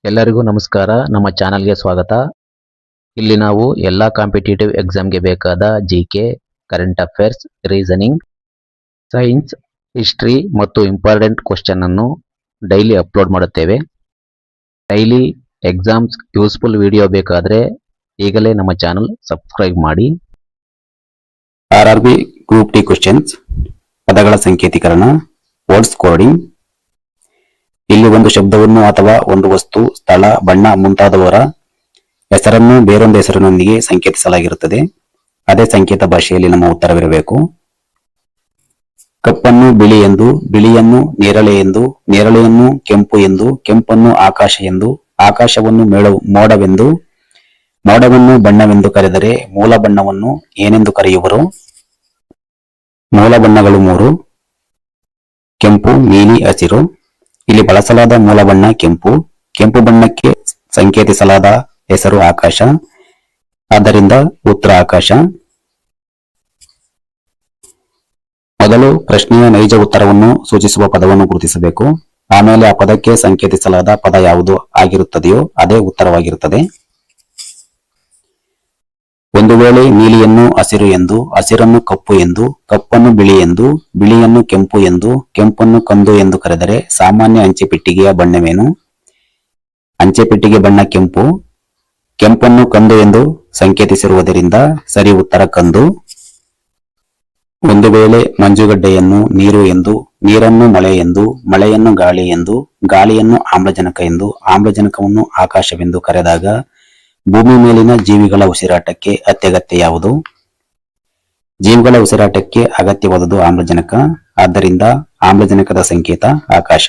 ಎಲ್ಲರಿಗೂ ನಮಸ್ಕಾರ. ನಮ್ಮ ಚಾನಲ್ಗೆ ಸ್ವಾಗತ. ಇಲ್ಲಿ ನಾವು ಎಲ್ಲ ಕಾಂಪಿಟೇಟಿವ್ ಎಕ್ಸಾಮ್ಗೆ ಬೇಕಾದ GK, current affairs, reasoning, science, history ಮತ್ತು ಇಂಪಾರ್ಟೆಂಟ್ ಕ್ವಶನ್ ಅನ್ನು ಡೈಲಿ ಅಪ್ಲೋಡ್ ಮಾಡುತ್ತೇವೆ. ಡೈಲಿ ಎಕ್ಸಾಮ್ಸ್ ಯೂಸ್ಫುಲ್ ವಿಡಿಯೋ ಬೇಕಾದರೆ ಈಗಲೇ ನಮ್ಮ ಚಾನಲ್ ಸಬ್ಸ್ಕ್ರೈಬ್ ಮಾಡಿ. ಆರ್ಆರ್ಬಿ ಗ್ರೂಪ್ ಡಿ ಕ್ವಶನ್ಸ್, ಪದಗಳ ಸಂಕೇತೀಕರಣ, ವರ್ಡ್ಸ್ ಕೋಡಿಂಗ್. ಇಲ್ಲಿ ಒಂದು ಶಬ್ದವನ್ನು ಅಥವಾ ಒಂದು ವಸ್ತು, ಸ್ಥಳ, ಬಣ್ಣ ಮುಂತಾದವರ ಹೆಸರನ್ನು ಬೇರೊಂದು ಹೆಸರಿನೊಂದಿಗೆ ಸಂಕೇತಿಸಲಾಗಿರುತ್ತದೆ. ಅದೇ ಸಂಕೇತ ಭಾಷೆಯಲ್ಲಿ ನಮ್ಮ ಉತ್ತರವಿರಬೇಕು. ಕಪ್ಪನ್ನು ಬಿಳಿ ಎಂದು, ಬಿಳಿಯನ್ನು ನೇರಳೆ ಎಂದು, ನೇರಳೆಯನ್ನು ಕೆಂಪು ಎಂದು, ಕೆಂಪನ್ನು ಆಕಾಶ ಎಂದು, ಆಕಾಶವನ್ನು ಮೋಡವೆಂದು, ಮೋಡವನ್ನು ಬಣ್ಣವೆಂದು ಕರೆದರೆ ಮೂಲ ಬಣ್ಣವನ್ನು ಏನೆಂದು ಕರೆಯುವರು? ಮೂಲ ಬಣ್ಣಗಳು 3: ಕೆಂಪು, ನೀಲಿ, ಹಸಿರು. ಇಲ್ಲಿ ಬಳಸಲಾದ ಮೂಲ ಬಣ್ಣ ಕೆಂಪು. ಕೆಂಪು ಬಣ್ಣಕ್ಕೆ ಸಂಕೇತಿಸಲಾದ ಹೆಸರು ಆಕಾಶ. ಆದ್ದರಿಂದ ಉತ್ತರ ಆಕಾಶ. ಮೊದಲು ಪ್ರಶ್ನೆಯ ನೈಜ ಉತ್ತರವನ್ನು ಸೂಚಿಸುವ ಪದವನ್ನು ಗುರುತಿಸಬೇಕು. ಆಮೇಲೆ ಆ ಪದಕ್ಕೆ ಸಂಕೇತಿಸಲಾದ ಪದ ಯಾವುದು ಆಗಿರುತ್ತದೆಯೋ ಅದೇ ಉತ್ತರವಾಗಿರುತ್ತದೆ. ಒಂದು ವೇಳೆ ನೀಲಿಯನ್ನು ಹಸಿರು ಎಂದು, ಹಸಿರನ್ನು ಕಪ್ಪು ಎಂದು, ಕಪ್ಪನ್ನು ಬಿಳಿ ಎಂದು, ಬಿಳಿಯನ್ನು ಕೆಂಪು ಎಂದು, ಕೆಂಪನ್ನು ಕಂದು ಎಂದು ಕರೆದರೆ ಸಾಮಾನ್ಯ ಅಂಚೆಪೆಟ್ಟಿಗೆಯ ಬಣ್ಣವೇನು? ಅಂಚೆಪೆಟ್ಟಿಗೆ ಬಣ್ಣ ಕೆಂಪು. ಕೆಂಪನ್ನು ಕಂದು ಎಂದು ಸಂಕೇತಿಸಿರುವುದರಿಂದ ಸರಿ ಉತ್ತರ ಕಂದು. ಒಂದು ವೇಳೆ ಮಂಜುಗಡ್ಡೆಯನ್ನು ನೀರು ಎಂದು, ನೀರನ್ನು ಮಳೆ ಎಂದು, ಮಳೆಯನ್ನು ಗಾಳಿ ಎಂದು, ಗಾಳಿಯನ್ನು ಆಮ್ಲಜನಕ ಎಂದು, ಆಮ್ಲಜನಕವನ್ನು ಆಕಾಶವೆಂದು ಕರೆದಾಗ ಭೂಮಿ ಮೇಲಿನ ಜೀವಿಗಳ ಉಸಿರಾಟಕ್ಕೆ ಅತ್ಯಗತ್ಯ ಯಾವುದು? ಜೀವಿಗಳ ಉಸಿರಾಟಕ್ಕೆ ಅಗತ್ಯವಾದುದು ಆಮ್ಲಜನಕ. ಆದ್ದರಿಂದ ಆಮ್ಲಜನಕದ ಸಂಕೇತ ಆಕಾಶ.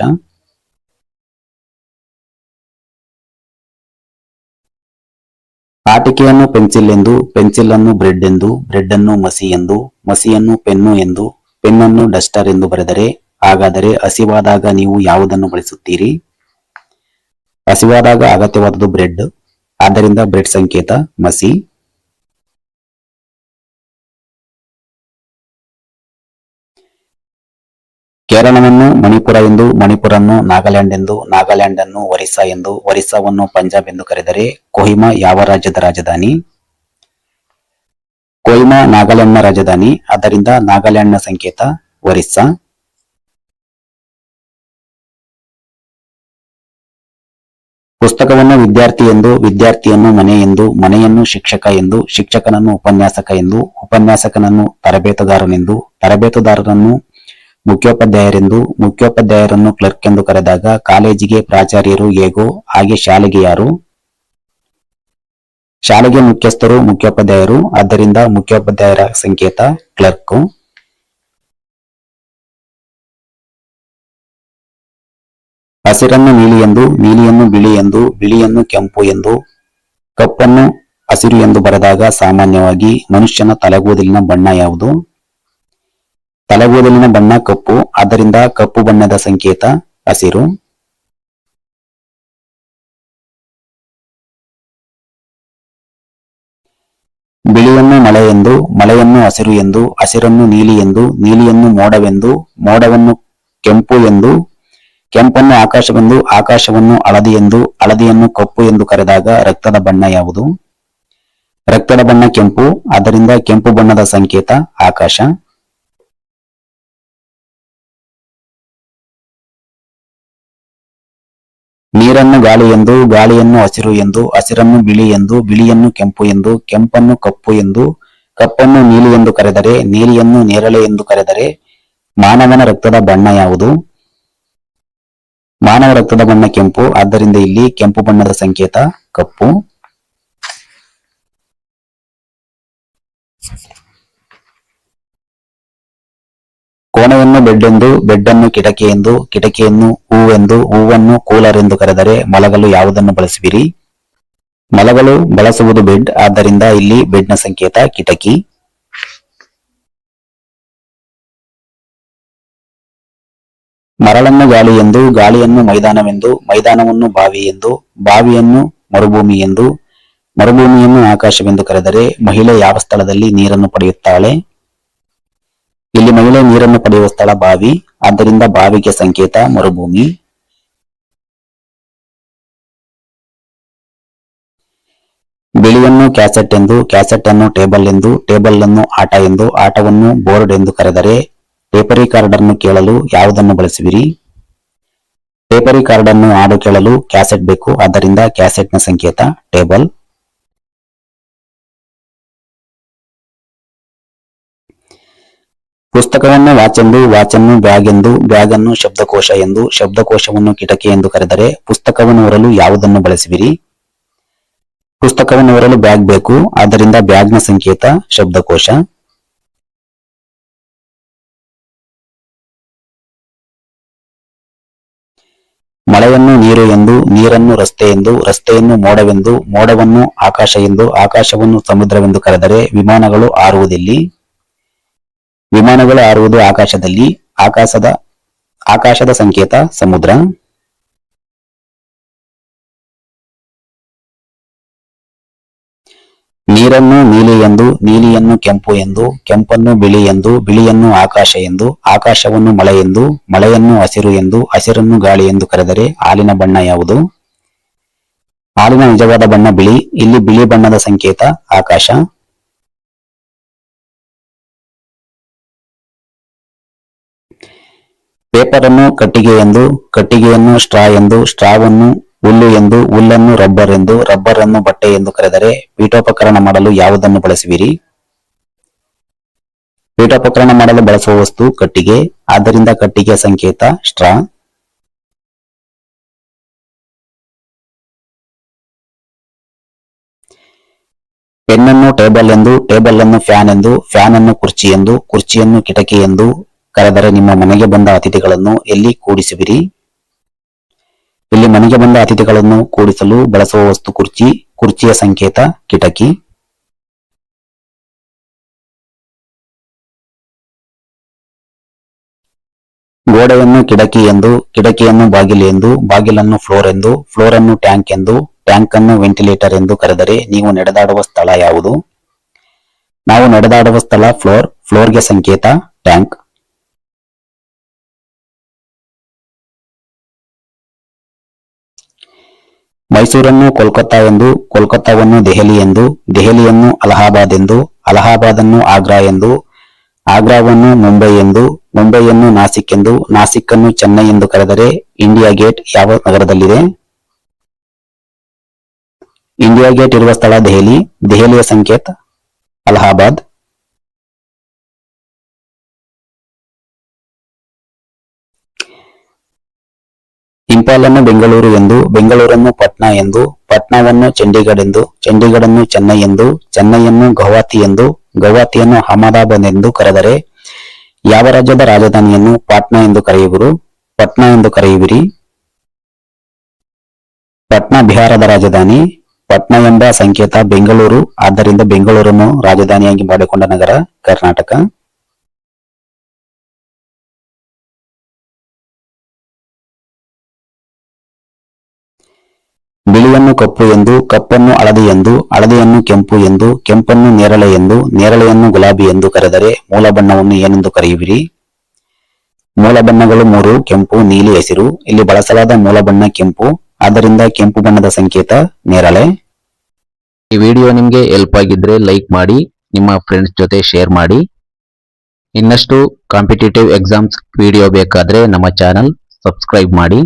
ಆಟಿಕೆಯನ್ನು ಪೆನ್ಸಿಲ್ ಎಂದು, ಪೆನ್ಸಿಲ್ ಅನ್ನು ಬ್ರೆಡ್ ಎಂದು, ಬ್ರೆಡ್ ಅನ್ನು ಮಸಿ ಎಂದು, ಮಸಿಯನ್ನು ಪೆನ್ನು ಎಂದು, ಪೆನ್ನನ್ನು ಡಸ್ಟರ್ ಎಂದು ಬರೆದರೆ ಹಾಗಾದರೆ ಹಸಿವಾದಾಗ ನೀವು ಯಾವುದನ್ನು ಬಳಸುತ್ತೀರಿ? ಹಸಿವಾದಾಗ ಅಗತ್ಯವಾದುದು ಬ್ರೆಡ್. ಆದ್ದರಿಂದ ಬ್ರೆಡ್ ಸಂಕೇತ ಮಸಿ. ಕೇರಳವನ್ನು ಮಣಿಪುರ ಎಂದು, ಮಣಿಪುರನ್ನು ನಾಗಾಲ್ಯಾಂಡ್ ಎಂದು, ನಾಗಾಲ್ಯಾಂಡ್ ಅನ್ನು ಒರಿಸ್ಸಾ ಎಂದು, ಒರಿಸ್ಸಾವನ್ನು ಪಂಜಾಬ್ ಎಂದು ಕರೆದರೆ ಕೊಹಿಮಾ ಯಾವ ರಾಜ್ಯದ ರಾಜಧಾನಿ? ಕೊಹಿಮಾ ನಾಗಾಲ್ಯಾಂಡ್ನ ರಾಜಧಾನಿ. ಆದ್ದರಿಂದ ನಾಗಾಲ್ಯಾಂಡ್ನ ಸಂಕೇತ ಒರಿಸ್ಸಾ. ಪುಸ್ತಕವನ್ನು ವಿದ್ಯಾರ್ಥಿ ಎಂದು, ವಿದ್ಯಾರ್ಥಿಯನ್ನು ಮನೆ ಎಂದು, ಮನೆಯನ್ನು ಶಿಕ್ಷಕ ಎಂದು, ಶಿಕ್ಷಕನನ್ನು ಉಪನ್ಯಾಸಕ ಎಂದು, ಉಪನ್ಯಾಸಕನನ್ನು ತರಬೇತುದಾರನೆಂದು, ತರಬೇತುದಾರರನ್ನು ಮುಖ್ಯೋಪಾಧ್ಯಾಯರೆಂದು, ಮುಖ್ಯೋಪಾಧ್ಯಾಯರನ್ನು ಕ್ಲರ್ಕ್ ಎಂದು ಕರೆದಾಗ ಕಾಲೇಜಿಗೆ ಪ್ರಾಚಾರ್ಯರು ಹೇಗೋ ಹಾಗೆ ಶಾಲೆಗೆ ಯಾರು? ಶಾಲೆಗೆ ಮುಖ್ಯಸ್ಥರು ಮುಖ್ಯೋಪಾಧ್ಯಾಯರು. ಆದ್ದರಿಂದ ಮುಖ್ಯೋಪಾಧ್ಯಾಯರ ಸಂಕೇತ ಕ್ಲರ್ಕ್. ಹಸಿರನ್ನು ನೀಲಿ ಎಂದು, ನೀಲಿಯನ್ನು ಬಿಳಿ ಎಂದು, ಬಿಳಿಯನ್ನು ಕೆಂಪು ಎಂದು, ಕಪ್ಪನ್ನು ಹಸಿರು ಎಂದು ಬರೆದಾಗ ಸಾಮಾನ್ಯವಾಗಿ ಮನುಷ್ಯನ ತಲೆಗೂದಲಿನ ಬಣ್ಣ ಯಾವುದು? ತಲೆಗೂದಲಿನ ಬಣ್ಣ ಕಪ್ಪು. ಆದ್ದರಿಂದ ಕಪ್ಪು ಬಣ್ಣದ ಸಂಕೇತ ಹಸಿರು. ಬಿಳಿಯನ್ನು ಮಳೆ ಎಂದು, ಮಳೆಯನ್ನು ಹಸಿರು ಎಂದು, ಹಸಿರನ್ನು ನೀಲಿ ಎಂದು, ನೀಲಿಯನ್ನು ಮೋಡವೆಂದು, ಮೋಡವನ್ನು ಕೆಂಪು ಎಂದು, ಕೆಂಪನ್ನು ಆಕಾಶವೆಂದು, ಆಕಾಶವನ್ನು ಹಳದಿ ಎಂದು, ಹಳದಿಯನ್ನು ಕಪ್ಪು ಎಂದು ಕರೆದಾಗ ರಕ್ತದ ಬಣ್ಣ ಯಾವುದು? ರಕ್ತದ ಬಣ್ಣ ಕೆಂಪು. ಆದ್ದರಿಂದ ಕೆಂಪು ಬಣ್ಣದ ಸಂಕೇತ ಆಕಾಶ. ನೀರನ್ನು ಗಾಳಿ ಎಂದು, ಗಾಳಿಯನ್ನು ಹಸಿರು ಎಂದು, ಹಸಿರನ್ನು ಬಿಳಿ ಎಂದು, ಬಿಳಿಯನ್ನು ಕೆಂಪು ಎಂದು, ಕೆಂಪನ್ನು ಕಪ್ಪು ಎಂದು, ಕಪ್ಪನ್ನು ನೀಲಿ ಎಂದು ಕರೆದರೆ, ನೀಲಿಯನ್ನು ನೇರಳೆ ಎಂದು ಕರೆದರೆ ಮಾನವನ ರಕ್ತದ ಬಣ್ಣ ಯಾವುದು? ಮಾನವ ರಕ್ತದ ಬಣ್ಣ ಕೆಂಪು. ಆದ್ದರಿಂದ ಇಲ್ಲಿ ಕೆಂಪು ಬಣ್ಣದ ಸಂಕೇತ ಕಪ್ಪು. ಕೋಣೆಯನ್ನು ಬೆಡ್ ಎಂದು, ಬೆಡ್ ಅನ್ನು ಕಿಟಕಿ ಎಂದು, ಕಿಟಕಿಯನ್ನು ಹೂವೆಂದು, ಹೂವನ್ನು ಕೂಲರ್ ಎಂದು ಕರೆದರೆ ಮಲಗಲು ಯಾವುದನ್ನು ಬಳಸುವಿರಿ? ಮಲಗಲು ಬಳಸುವುದು ಬೆಡ್. ಆದ್ದರಿಂದ ಇಲ್ಲಿ ಬೆಡ್ನ ಸಂಕೇತ ಕಿಟಕಿ. ಮರಳನ್ನು ಗಾಳಿ ಎಂದು, ಗಾಳಿಯನ್ನು ಮೈದಾನವೆಂದು, ಮೈದಾನವನ್ನು ಬಾವಿ ಎಂದು, ಬಾವಿಯನ್ನು ಮರುಭೂಮಿ ಎಂದು, ಮರುಭೂಮಿಯನ್ನು ಆಕಾಶವೆಂದು ಕರೆದರೆ ಮಹಿಳೆ ಯಾವ ಸ್ಥಳದಲ್ಲಿ ನೀರನ್ನು ಪಡೆಯುತ್ತಾಳೆ? ಇಲ್ಲಿ ಮಹಿಳೆ ನೀರನ್ನು ಪಡೆಯುವ ಸ್ಥಳ ಬಾವಿ. ಆದ್ದರಿಂದ ಬಾವಿಗೆ ಸಂಕೇತ ಮರುಭೂಮಿ. ಬಿಳಿಯನ್ನು ಕ್ಯಾಸೆಟ್ ಎಂದು, ಕ್ಯಾಸೆಟ್ ಅನ್ನು ಟೇಬಲ್ ಎಂದು, ಟೇಬಲ್ ಅನ್ನು ಆಟ ಎಂದು, ಆಟವನ್ನು ಬೋರ್ಡ್ ಎಂದು ಕರೆದರೆ ಟೇಪ್ ರಿಕಾರ್ಡರ್ ಅನ್ನು ಕೇಳಲು ಯಾವುದನ್ನು ಬಳಸುವಿರಿ? ಟೇಪ್ ರಿಕಾರ್ಡರ್ ಅನ್ನು ಹಾಡು ಕೇಳಲು ಕ್ಯಾಸೆಟ್ ಬೇಕು, ಆದ್ದರಿಂದ ಕ್ಯಾಸೆಟ್ ನ ಸಂಕೇತ ಟೇಬಲ್. ಪುಸ್ತಕವನ್ನು ವಾಚ್ ಎಂದು, ವಾಚನ್ನು ಬ್ಯಾಗ್ ಎಂದು, ಬ್ಯಾಗ್ ಅನ್ನು ಶಬ್ದಕೋಶ ಎಂದು, ಶಬ್ದಕೋಶವನ್ನು ಕಿಟಕಿ ಎಂದು ಕರೆದರೆ ಪುಸ್ತಕವನ್ನು ಹೊರಲು ಯಾವುದನ್ನು ಬಳಸುವಿರಿ? ಪುಸ್ತಕವನ್ನು ಹೊರಲು ಬ್ಯಾಗ್ ಬೇಕು, ಆದ್ದರಿಂದ ಬ್ಯಾಗ್ ನ ಸಂಕೇತ ಶಬ್ದಕೋಶ. ಮಳೆಯನ್ನು ನೀರು ಎಂದು, ನೀರನ್ನು ರಸ್ತೆ ಎಂದು, ರಸ್ತೆಯನ್ನು ಮೋಡವೆಂದು, ಮೋಡವನ್ನು ಆಕಾಶ ಎಂದು, ಆಕಾಶವನ್ನು ಸಮುದ್ರವೆಂದು ಕರೆದರೆ ವಿಮಾನಗಳು ಹಾರುವುದೆಲ್ಲಿ? ವಿಮಾನಗಳು ಹಾರುವುದು ಆಕಾಶದಲ್ಲಿ, ಆಕಾಶದ ಸಂಕೇತ ಸಮುದ್ರ. ನೀರನ್ನು ನೀಲಿ ಎಂದು, ನೀಲಿಯನ್ನು ಕೆಂಪು ಎಂದು, ಕೆಂಪನ್ನು ಬಿಳಿ ಎಂದು, ಬಿಳಿಯನ್ನು ಆಕಾಶ ಎಂದು, ಆಕಾಶವನ್ನು ಮಳೆ ಎಂದು, ಮಳೆಯನ್ನು ಹಸಿರು ಎಂದು, ಹಸಿರನ್ನು ಗಾಳಿ ಎಂದು ಕರೆದರೆ ಹಾಲಿನ ಬಣ್ಣ ಯಾವುದು? ಹಾಲಿನ ನಿಜವಾದ ಬಣ್ಣ ಬಿಳಿ, ಇಲ್ಲಿ ಬಿಳಿ ಬಣ್ಣದ ಸಂಕೇತ ಆಕಾಶ. ಪೇಪರ್ ಅನ್ನು ಕಟ್ಟಿಗೆ ಎಂದು, ಕಟ್ಟಿಗೆಯನ್ನು ಸ್ಟ್ರಾ ಎಂದು, ಸ್ಟ್ರಾವನ್ನು ಹುಲ್ಲು ಎಂದು, ಹುಲ್ಲನ್ನು ರಬ್ಬರ್ ಎಂದು, ರಬ್ಬರ್ ಅನ್ನು ಬಟ್ಟೆ ಎಂದು ಕರೆದರೆ ಪೀಠೋಪಕರಣ ಮಾಡಲು ಯಾವುದನ್ನು ಬಳಸುವಿರಿ? ಪೀಠೋಪಕರಣ ಮಾಡಲು ಬಳಸುವ ವಸ್ತು ಕಟ್ಟಿಗೆ, ಆದ್ದರಿಂದ ಕಟ್ಟಿಗೆಯ ಸಂಕೇತ ಸ್ಟ್ರಾ. ಪೆನ್ನನ್ನು ಟೇಬಲ್ ಎಂದು, ಟೇಬಲ್ ಅನ್ನು ಫ್ಯಾನ್ ಎಂದು, ಫ್ಯಾನ್ ಅನ್ನು ಕುರ್ಚಿ ಎಂದು, ಕುರ್ಚಿಯನ್ನು ಕಿಟಕಿ ಎಂದು ಕರೆದರೆ ನಿಮ್ಮ ಮನೆಗೆ ಬಂದ ಅತಿಥಿಗಳನ್ನು ಎಲ್ಲಿ ಕೂಡಿಸುವಿರಿ? ಇಲ್ಲಿ ಮನೆಗೆ ಬಂದ ಅತಿಥಿಗಳನ್ನು ಕೂಡಿಸಲು ಬಳಸುವ ವಸ್ತು ಕುರ್ಚಿ, ಕುರ್ಚಿಯ ಸಂಕೇತ ಕಿಟಕಿ. ಗೋಡೆಯನ್ನು ಕಿಟಕಿ ಎಂದು, ಕಿಟಕಿಯನ್ನು ಬಾಗಿಲು ಎಂದು, ಬಾಗಿಲನ್ನು ಫ್ಲೋರ್ ಎಂದು, ಫ್ಲೋರ್ ಅನ್ನು ಟ್ಯಾಂಕ್ ಎಂದು, ಟ್ಯಾಂಕ್ ಅನ್ನು ವೆಂಟಿಲೇಟರ್ ಎಂದು ಕರೆದರೆ ನೀವು ನಡೆದಾಡುವ ಸ್ಥಳ ಯಾವುದು? ನಾವು ನಡೆದಾಡುವ ಸ್ಥಳ ಫ್ಲೋರ್, ಫ್ಲೋರ್ಗೆ ಸಂಕೇತ ಟ್ಯಾಂಕ್. ಮೈಸೂರನ್ನು ಕೋಲ್ಕತ್ತಾ ಎಂದು, ಕೋಲ್ಕತ್ತಾವನ್ನು ದೆಹಲಿ ಎಂದು, ದೆಹಲಿಯನ್ನು ಅಲಹಾಬಾದ್ ಎಂದು, ಅಲಹಾಬಾದನ್ನು ಆಗ್ರಾ ಎಂದು, ಆಗ್ರಾವನ್ನು ಮುಂಬೈ ಎಂದು, ಮುಂಬೈಯನ್ನು ನಾಸಿಕ್ ಎಂದು, ನಾಸಿಕ್ ಅನ್ನು ಚೆನ್ನೈ ಎಂದು ಕರೆದರೆ ಇಂಡಿಯಾ ಗೇಟ್ ಯಾವ ನಗರದಲ್ಲಿದೆ? ಇಂಡಿಯಾ ಗೇಟ್ ಇರುವ ಸ್ಥಳ ದೆಹಲಿ, ದೆಹಲಿಯ ಸಂಕೇತ ಅಲಹಾಬಾದ್. ಇಂಪಾಲನ್ನು ಬೆಂಗಳೂರು ಎಂದು, ಬೆಂಗಳೂರನ್ನು ಪಟ್ನಾ ಎಂದು, ಪಟ್ನಾವನ್ನು ಚಂಡೀಗಢ ಎಂದು, ಚಂಡೀಗಢನ್ನು ಚೆನ್ನೈ ಎಂದು, ಚೆನ್ನೈಯನ್ನು ಗೌಹಾತಿ ಎಂದು, ಗೌಹಾತಿಯನ್ನು ಅಹಮದಾಬಾದ್ ಎಂದು ಕರೆದರೆ ಯಾವ ರಾಜ್ಯದ ರಾಜಧಾನಿಯನ್ನು ಪಾಟ್ನಾ ಎಂದು ಕರೆಯುವರು? ಪಟ್ನಾ ಎಂದು ಕರೆಯುವಿರಿ? ಪಟ್ನಾ ಬಿಹಾರದ ರಾಜಧಾನಿ. ಪಟ್ನಾ ಎಂಬ ಸಂಕೇತ ಬೆಂಗಳೂರು, ಆದ್ದರಿಂದ ಬೆಂಗಳೂರನ್ನು ರಾಜಧಾನಿಯಾಗಿ ಮಾಡಿಕೊಂಡ ನಗರ ಕರ್ನಾಟಕ. ಬಿಳಿಯನ್ನು ಕಪ್ಪು ಎಂದು, ಕಪ್ಪನ್ನು ಹಳದಿ ಎಂದು, ಹಳದಿಯನ್ನು ಕೆಂಪು ಎಂದು, ಕೆಂಪನ್ನು ನೇರಳೆ ಎಂದು, ನೇರಳೆಯನ್ನು ಗುಲಾಬಿ ಎಂದು ಕರೆದರೆ ಮೂಲ ಬಣ್ಣವನ್ನು ಏನೆಂದು ಕರೆಯುವಿರಿ? ಮೂಲ ಬಣ್ಣಗಳು ಮೂರು: ಕೆಂಪು, ನೀಲಿ, ಹಸಿರು. ಇಲ್ಲಿ ಬಳಸಲಾದ ಮೂಲ ಬಣ್ಣ ಕೆಂಪು, ಆದ್ದರಿಂದ ಕೆಂಪು ಬಣ್ಣದ ಸಂಕೇತ ನೇರಳೆ. ಈ ವಿಡಿಯೋ ನಿಮಗೆ ಹೆಲ್ಪ್ ಆಗಿದ್ರೆ ಲೈಕ್ ಮಾಡಿ, ನಿಮ್ಮ ಫ್ರೆಂಡ್ಸ್ ಜೊತೆ ಶೇರ್ ಮಾಡಿ. ಇನ್ನಷ್ಟು ಕಾಂಪಿಟೇಟಿವ್ ಎಕ್ಸಾಮ್ಸ್ ವಿಡಿಯೋ ಬೇಕಾದ್ರೆ ನಮ್ಮ ಚಾನಲ್ ಸಬ್ಸ್ಕ್ರೈಬ್ ಮಾಡಿ.